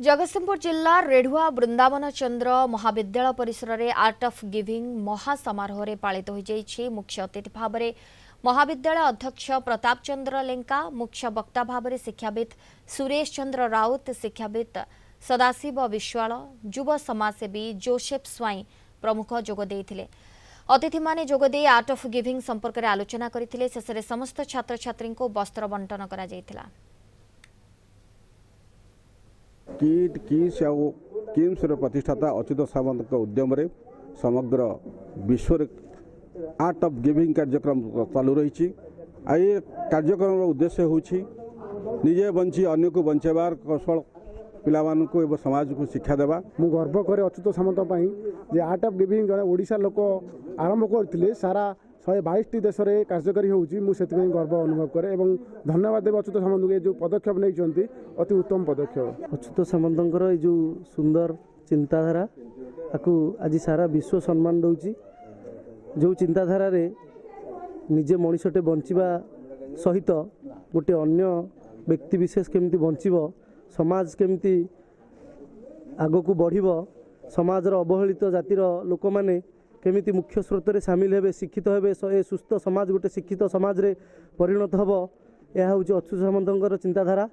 जगतसिंहपुर जिला रेढ़ुआ वृंदावन चंद्र महाविद्यालय परिसर में आर्ट ऑफ गिविंग महासमारोह में पालित हो मुख्य अतिथि भाव में महाविद्यालय अध्यक्ष प्रताप चंद्र लेंका, मुख्य वक्ता भाव में शिक्षाविद सुरेश चंद्र राउत, शिक्षाविद सदाशिव विश्वाल, युव समाजसेवी जोसेफ स्वाई प्रमुख जोगदे। अतिथि माने जोगदे आर्ट ऑफ गिविंग संपर्क में आलोचना करते। शेष में समस्त छात्र छात्री को वस्त्र बंटन करा जायथिला। किट किस किम्स प्रतिष्ठाता अच्युत सामंत उद्यम समग्र विश्व आर्ट ऑफ गिविंग कार्यक्रम चालू रही। कार्यक्रम उद्देश्य होजे बंची अन्य को बंचाइबार कौशल पिला समाज को शिक्षा देवा। मु गर्व करे अच्युत सामंत जे आर्ट ऑफ गिविंग जड़े ओडिशा लोक आरंभ करते सारा 122 देश में कार्यकारी होउची। मु सेति गर्व अनुभव करे एवं धन्यवाद देव अच्युत सामंत के जो पदक्षेप नहीं अति उत्तम पदक्षेप। अच्युत सामंतर जो सुंदर चिंताधारा आपको आज सारा विश्व सम्मान दौची। जो चिंताधारा रे निजे मनुष्यटे बंचिबा सहित गोटे अन्य व्यक्ति विशेष केमती बंचिबो, समाज केमती आगो को बढ़िबो, समाजर अवहेलित जातिर लोक माने केमिति मुख्य स्रोत रे सामिल हेबे, शिक्षित हेबे, सुस्थ समाज गोटे शिक्षित समाज रे परिणत हबो। यह हूँ अच्युत सामंतर चिंताधारा।